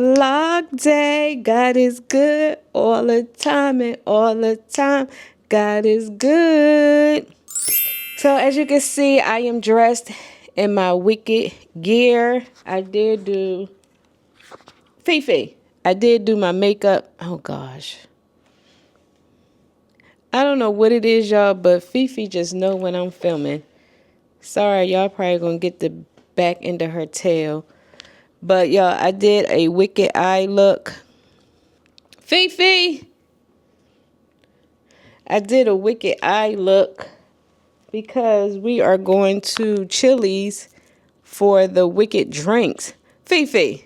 vlog day. God is good all the time and all the time. God is good. So as you can see, I am dressed in my Wicked gear. I did do my makeup. Oh gosh. I don't know what it is, y'all, but Fifi just know when I'm filming. Sorry, y'all probably gonna get the back end of her tail. But y'all, I did a wicked eye look. Fifi! I did a wicked eye look because we are going to Chili's for the wicked drinks. Fifi!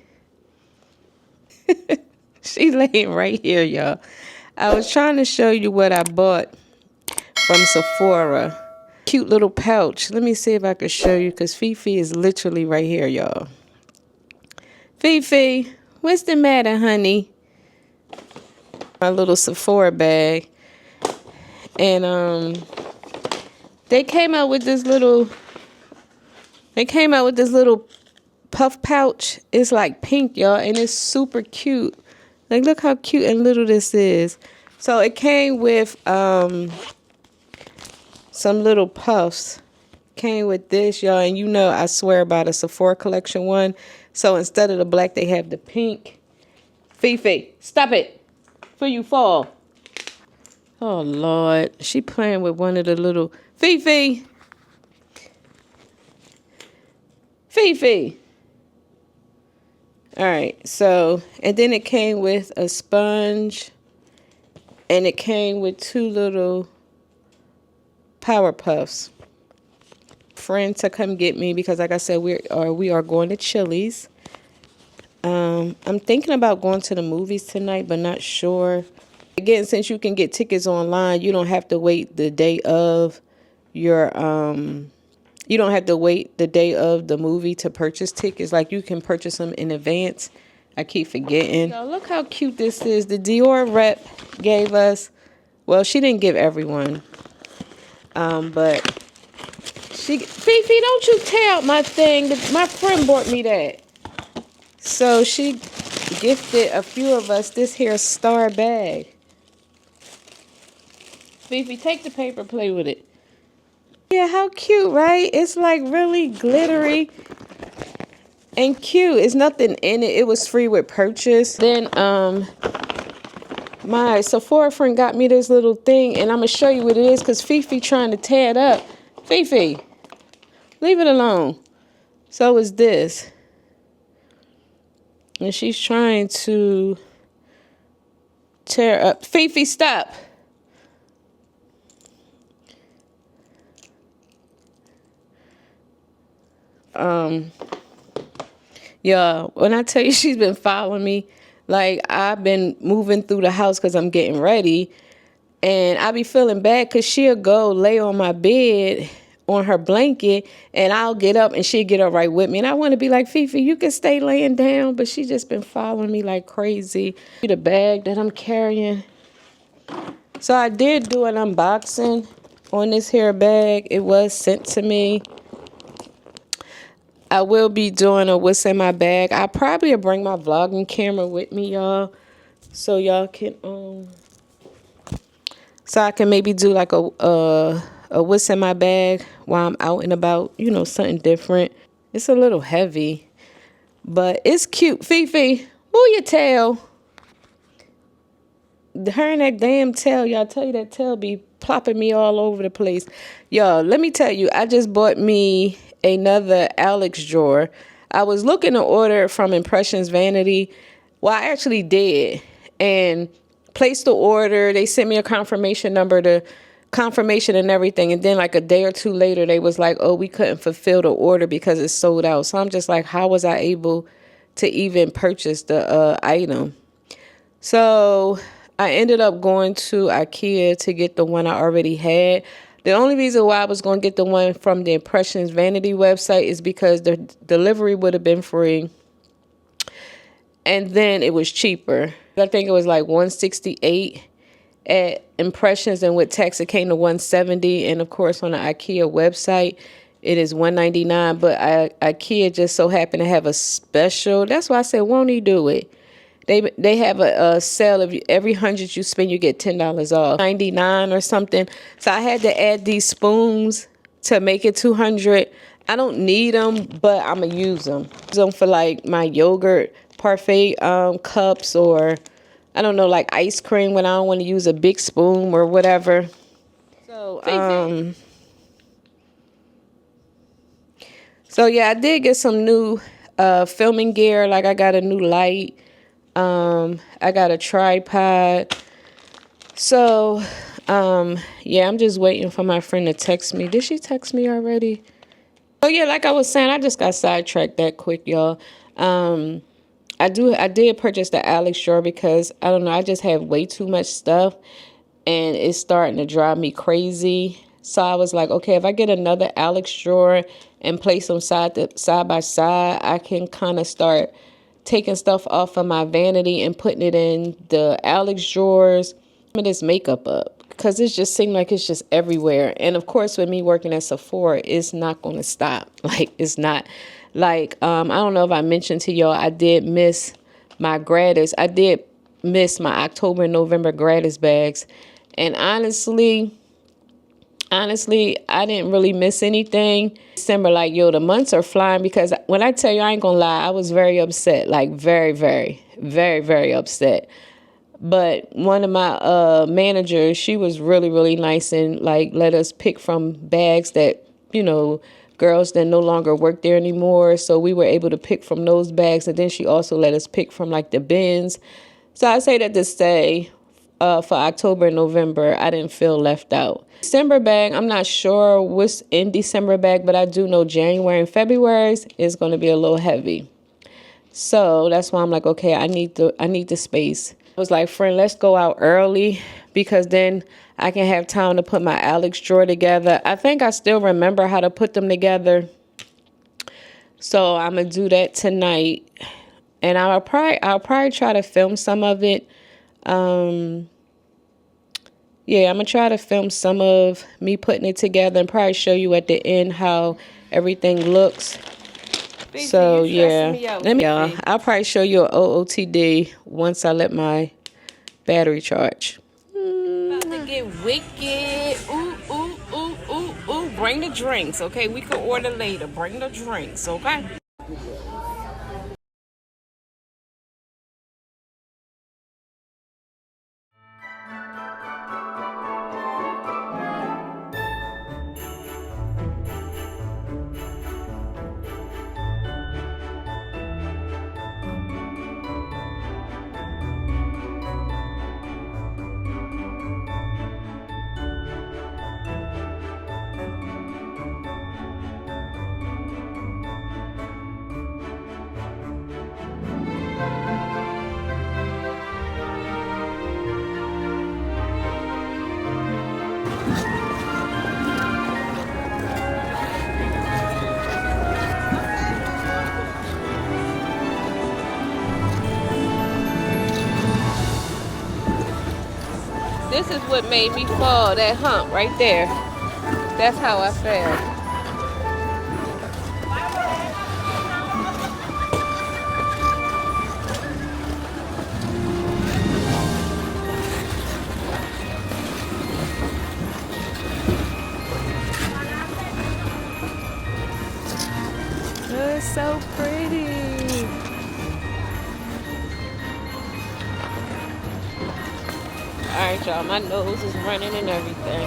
She laying right here, y'all. I was trying to show you what I bought from Sephora. Cute little pouch. Let me see if I can show you because Fifi is literally right here, y'all. Fifi, what's the matter, honey? My little Sephora bag. And they came out with this little puff pouch. It's like pink, y'all, and it's super cute. Like, look how cute and little this is. So it came with some little puffs. Came with this, y'all, and you know I swear by the Sephora collection one. So instead of the black, they have the pink. Fifi, stop it before you fall. Oh, Lord. She playing with one of the little... Fifi. Fifi. All right, so, and then it came with a sponge. And it came with two little Power Puffs. Friend to come get me because, like I said, we are going to Chili's. I'm thinking about going to the movies tonight, but not sure. Again, since you can get tickets online, you don't have to wait the day of your you don't have to wait the day of the movie to purchase tickets. Like, you can purchase them in advance. I keep forgetting. Yo, look how cute this is. The Dior rep gave us, well, she didn't give everyone, but Fifi, don't you tear out my thing. My friend bought me that. So she gifted a few of us this here star bag. Fifi, take the paper, play with it. Yeah, how cute, right? It's like really glittery and cute. It's nothing in it. It was free with purchase. Then my Sephora friend got me this little thing, and I'm gonna show you what it is because Fifi trying to tear it up. Fifi, leave it alone. So it's this. And she's trying to tear up. Fifi, stop. Yeah, when I tell you she's been following me, like, I've been moving through the house because I'm getting ready. And I be feeling bad because she'll go lay on my bed on her blanket and I'll get up and she'll get up right with me. And I want to be like, Fifi, you can stay laying down, but she just been following me like crazy. The bag that I'm carrying. So I did do an unboxing on this hair bag. It was sent to me. I will be doing a what's in my bag. I probably will bring my vlogging camera with me, y'all, so y'all can so I can maybe do like a what's in my bag while I'm out and about, you know, something different. It's a little heavy, but it's cute. Fifi, move your tail. Her and that damn tail, y'all, tell you that tail be plopping me all over the place. Y'all, let me tell you, I just bought me another Alex drawer. I was looking to order from Impressions Vanity. Well, I actually did and placed the order. They sent me a confirmation number, the confirmation and everything. And then like a day or two later, they was like, oh, we couldn't fulfill the order because it's sold out. So I'm just like, how was I able to even purchase the item? So I ended up going to IKEA to get the one I already had. The only reason why I was going to get the one from the Impressions Vanity website is because the delivery would have been free. And then it was cheaper. I think it was like $168 at Impressions, and with tax it came to $170. And of course on the IKEA website it is $199. But IKEA just so happened to have a special. That's why I said, won't he do it? They have a sale of every 100 you spend, you get $10 off, 99 or something. So I had to add these spoons to make it 200. I don't need them, but I'm gonna use them. Use them for like my yogurt parfait cups, or I don't know, like ice cream when I don't want to use a big spoon or whatever. So yeah, I did get some new filming gear. Like I got a new light. I got a tripod. So yeah, I'm just waiting for my friend to text me. Did she text me already? Oh yeah, like I was saying, I just got sidetracked that quick, y'all. I did purchase the Alex drawer because I don't know, I just have way too much stuff and it's starting to drive me crazy. So I was like, okay, if I get another Alex drawer and place them side by side, I can kind of start taking stuff off of my vanity and putting it in the Alex drawers. Some of this makeup up because it just seemed like it's just everywhere. And of course, with me working at Sephora, it's not going to stop. Like, it's not. Like, I don't know if I mentioned to y'all, I did miss my gratis. I did miss my October and November gratis bags. And honestly, I didn't really miss anything. December, like, yo, the months are flying because when I tell you, I ain't gonna lie, I was very upset. Like, very, very, very, very upset. But one of my managers, she was really, really nice and, like, let us pick from bags that, you know, girls that no longer work there anymore. So we were able to pick from those bags. And then she also let us pick from, like, the bins. So I say that to say, for October and November, I didn't feel left out. December bag, I'm not sure what's in December bag, but I do know January and February is going to be a little heavy. So that's why I'm like, okay, I need the space. I was like, friend, let's go out early because then I can have time to put my Alex drawer together. I think I still remember how to put them together. So I'm going to do that tonight. And I'll probably try to film some of it. Yeah, I'm going to try to film some of me putting it together and probably show you at the end how everything looks. So, yeah, I'll probably show you an OOTD once I let my battery charge. About to get wicked. Ooh, ooh, ooh, ooh, ooh. Bring the drinks, okay? We can order later. Bring the drinks, okay? This is what made me fall, that hump right there. That's how I fell. Oh, it's so pretty. Alright, y'all, my nose is running and everything.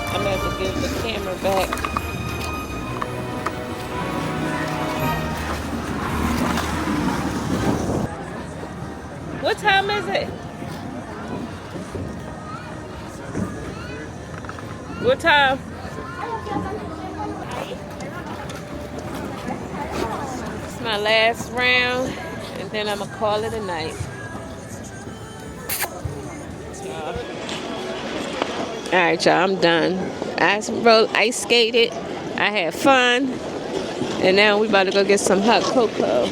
I'm gonna have to give the camera back. What time is it? What time? It's my last round, and then I'm gonna call it a night. Alright, y'all, I'm done. I skated, I had fun, and now we about to go get some hot cocoa.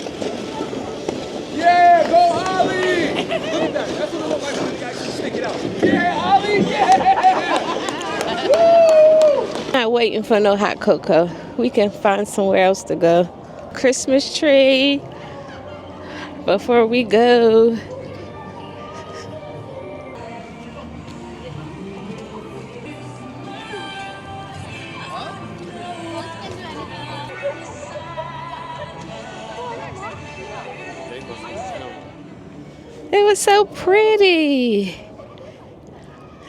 Yeah, go Ollie! Look at that. That's what it looks like when you actually stick it out. Yeah, Ollie! Yeah! Woo! Not waiting for no hot cocoa. We can find somewhere else to go. Christmas tree before we go. It was so pretty.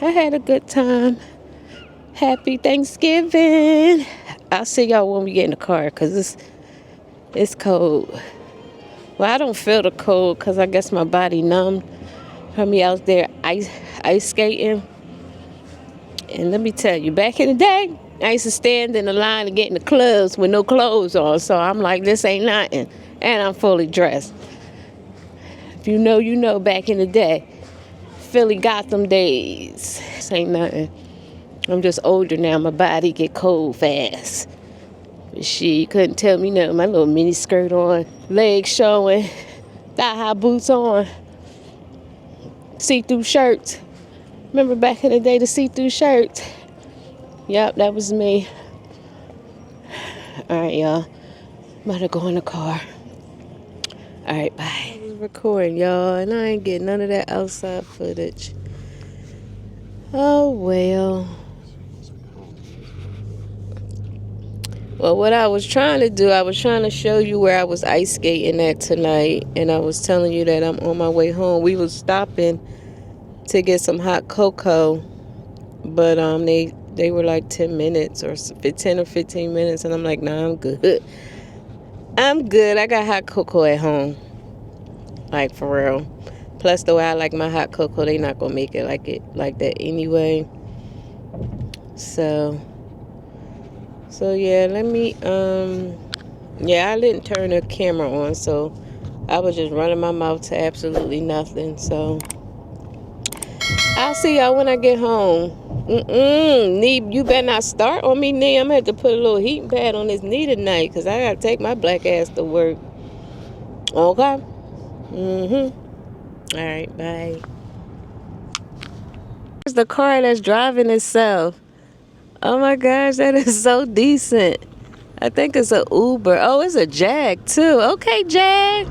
I had a good time. Happy Thanksgiving. I'll see y'all when we get in the car because it's cold. Well, I don't feel the cold because I guess my body numb from me out there ice skating. And let me tell you, back in the day, I used to stand in the line and get in the clubs with no clothes on. So I'm like, this ain't nothing. And I'm fully dressed. If you know, you know, back in the day. Philly Gotham days. This ain't nothing. I'm just older now. My body get cold fast. But shit, you couldn't tell me nothing. My little mini skirt on, legs showing, thigh-high boots on, see-through shirts. Remember back in the day, the see-through shirts? Yep, that was me. All right, y'all. I'm about to go in the car. All right, bye. I was recording, y'all, and I ain't getting none of that outside footage. Oh, well. Well, what I was trying to do, I was trying to show you where I was ice skating at tonight, and I was telling you that I'm on my way home. We was stopping to get some hot cocoa, but they were like 10 minutes or 10 or 15 minutes, and I'm like, nah, I'm good. I'm good. I got hot cocoa at home, like for real. Plus, the way I like my hot cocoa, they not gonna make it like that anyway. So yeah, let me yeah, I didn't turn the camera on, so I was just running my mouth to absolutely nothing. So I'll see y'all when I get home. Knee, you better not start on me, knee. I'm gonna have to put a little heating pad on this knee tonight, cause I gotta take my black ass to work. Okay. All right, bye. It's the car that's driving itself. Oh my gosh, that is so decent. I think it's a Uber. Oh, it's a Jag too. Okay, Jag.